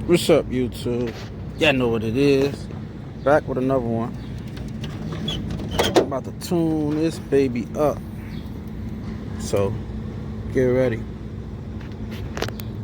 What's up, YouTube? Y'all know what it is. Back with another one. I'm about to tune this baby up. So, get ready.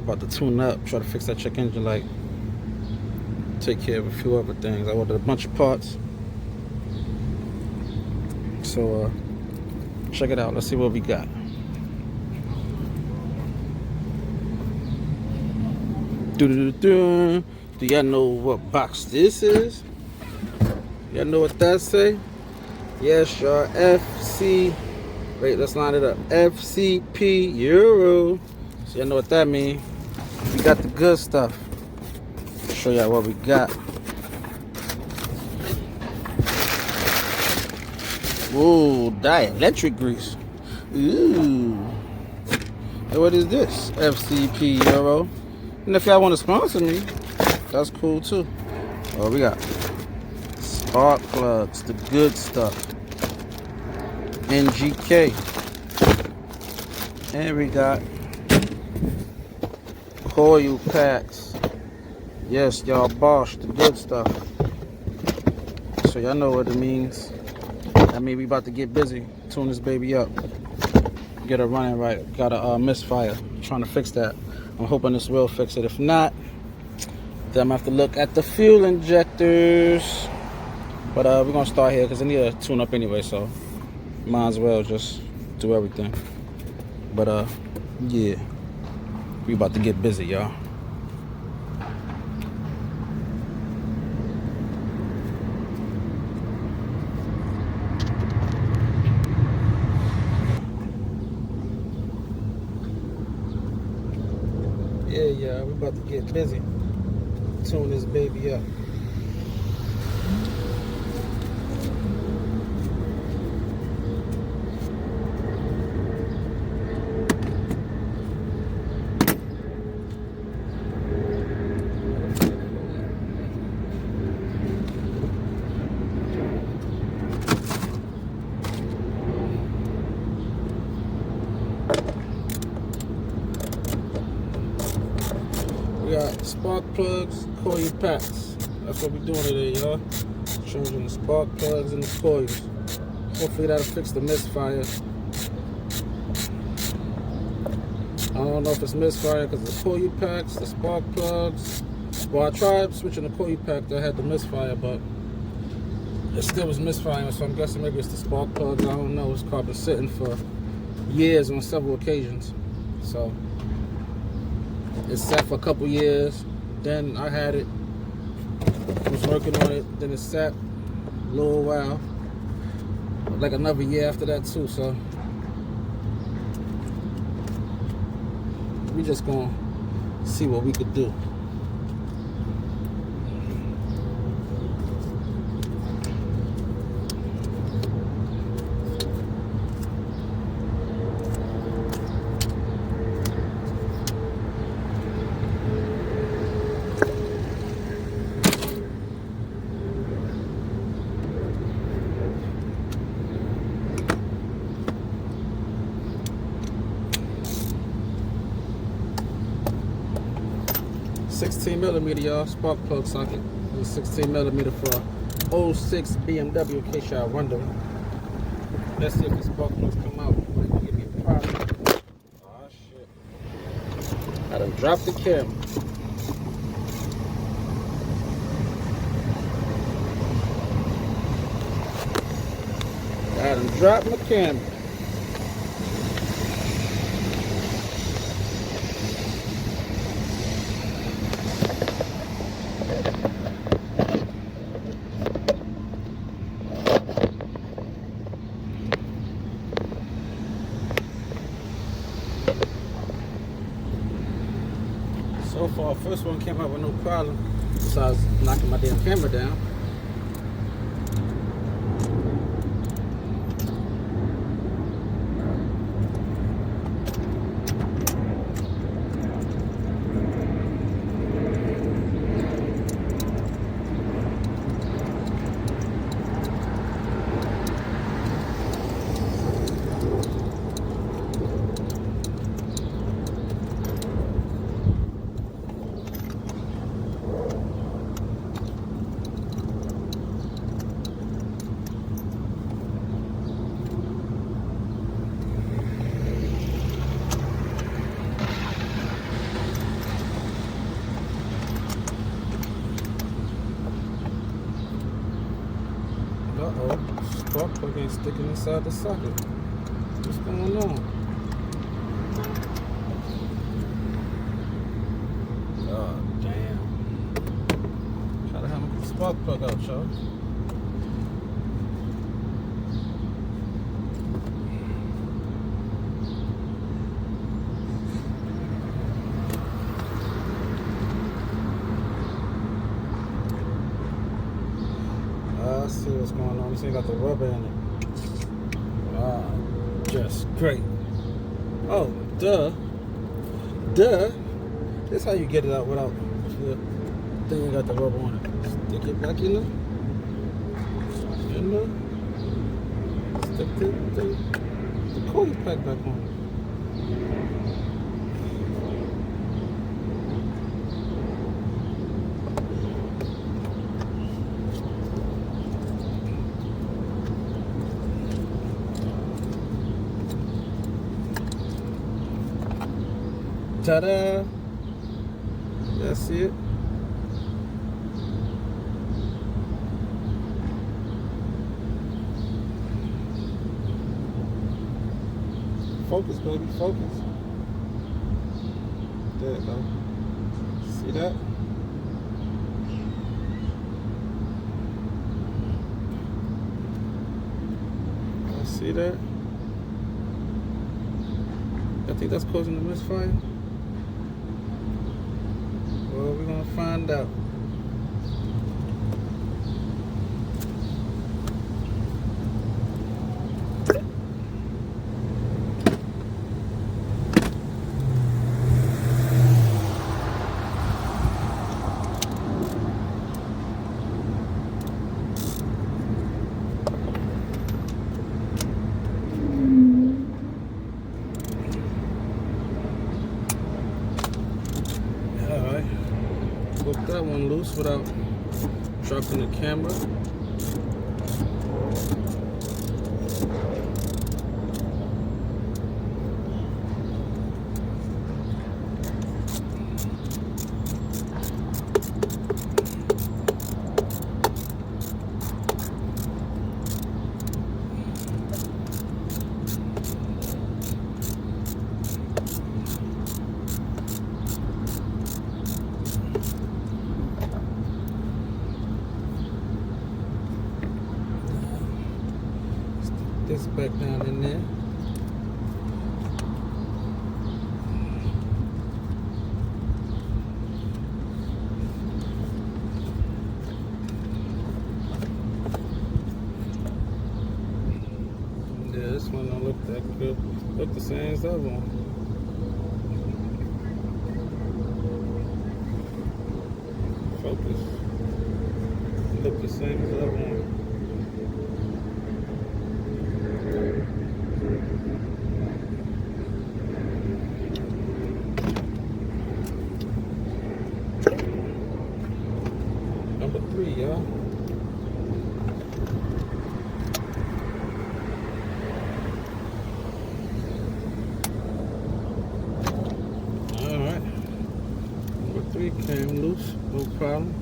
About to tune up, try to fix that check engine light. Take care of a few other things. I ordered a bunch of parts. So, check it out. Let's see what we got. Do y'all know what box this is? Y'all know what that say? Yes, y'all. FC. Wait, let's line it up. FCP Euro. So y'all know what that means. We got the good stuff. Show y'all what we got. Ooh, dielectric grease. Ooh. Hey, what is this? FCP Euro. And if y'all want to sponsor me, that's cool too. Oh, we got spark plugs, the good stuff. NGK. And we got coil packs. Yes, y'all, Bosch, the good stuff. So y'all know what it means. I mean, we about to get busy, tune this baby up, get it running right. Got a misfire, trying to fix that. I'm hoping this will fix it. If not, then I'm gonna have to look at the fuel injectors. But we're gonna start here because I need a tune up anyway, so might as well just do everything. But yeah, we about to get busy, y'all. Yeah, we about to get busy. Tune this baby up. We got spark plugs, coil packs. That's what we're doing today, y'all. Changing the spark plugs and the coils. Hopefully that'll fix the misfire. I don't know if it's misfire because the coil packs, the spark plugs. Well, I tried switching the coil pack that had the misfire, but it still was misfiring, so I'm guessing maybe it's the spark plugs. I don't know. This car been sitting for years on several occasions. So it sat for a couple years. Then I had it, was working on it. Then it sat a little while, like another year after that too. So we just gonna see what we could do. $16mm, y'all, spark plug socket. It's 16mm for 06 BMW, in case y'all wondering. Let's see if the spark plugs come out. Might give me a problem. Oh shit. I done dropped the camera. I done dropped my camera. So far, first one came out with no problem, besides knocking my damn camera down. Uh-oh, spark plug ain't sticking inside the socket. What's going on? Oh, damn. Try to have me get the spark plug out, y'all. I see what's going on. This ain't got the rubber in it. Ah, just great. Oh, duh. This how you get it out without the thing ain't got the rubber on it. Stick it back in there. Stick the coil pack back on. Ta-da! That's it. Focus, baby, focus. There you go. See that? See that? I think that's causing the misfire. Well, we're gonna find out. Flip that one loose without dropping the camera. This back down in there. Yeah, this one don't look that good. Look the same as that one. Focus. Look the same as that one. Number 3, y'all. Alright. Number 3 came loose, no problem.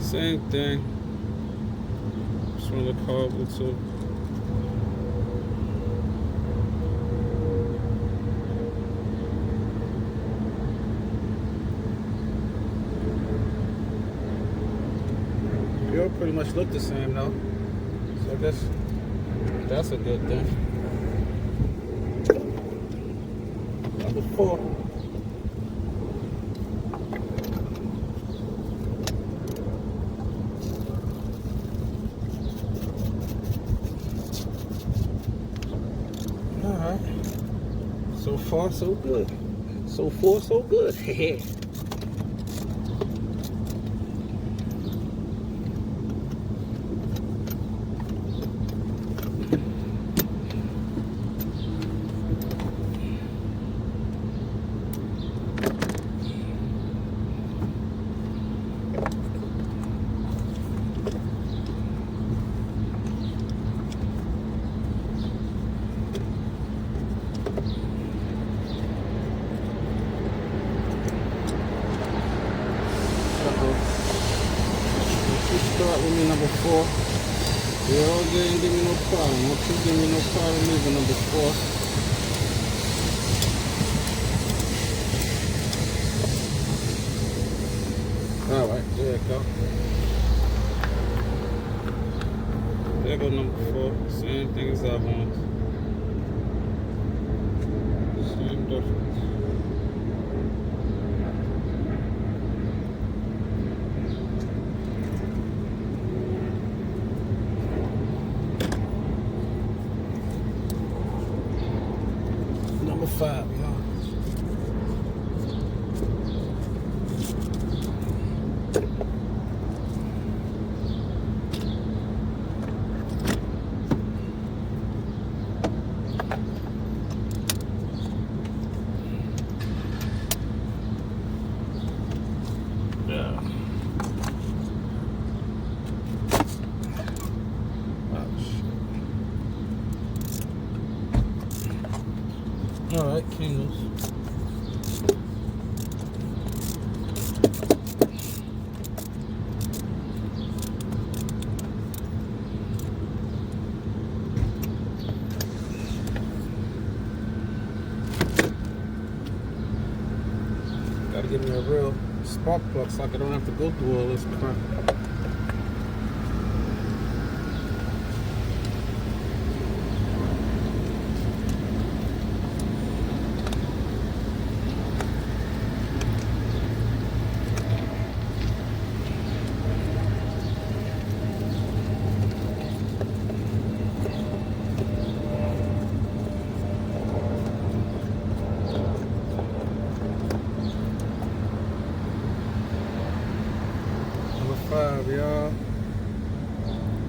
Same thing. Just run the cable too. They all pretty much look the same though. So I guess that's a good thing. Number 4. Alright. So far, so good. So far, so good. Start with me number 4. You're all good and give me no problem. Don't you give me no problem either, number 4. Alright, there you go. There go number 4. Same thing as that one. Same difference. Number 5, y'all. Alright, Kingos. Gotta give me a real spark plug so I don't have to go through all this crap. Number 5, y'all.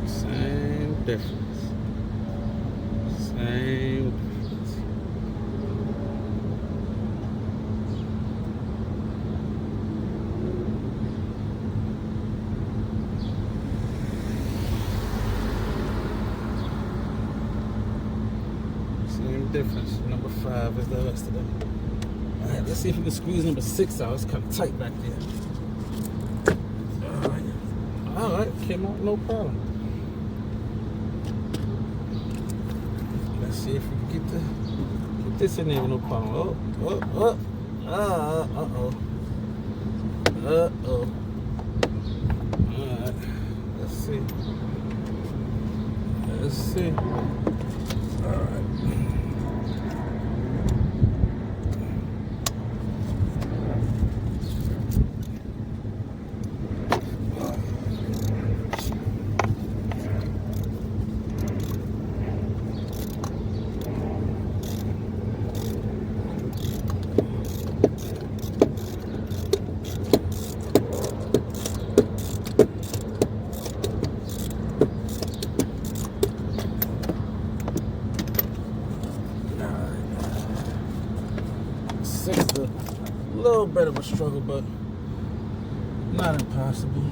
Same difference. Same difference. Same difference. Number 5 is the rest of them. Alright, let's see if we can squeeze number 6 out. It's kind of tight back there. Alright, came out no problem. Let's see if we can get this in there with no problem. Uh-oh. Alright, let's see. Let's see. Alright. A little bit of a struggle, but not impossible.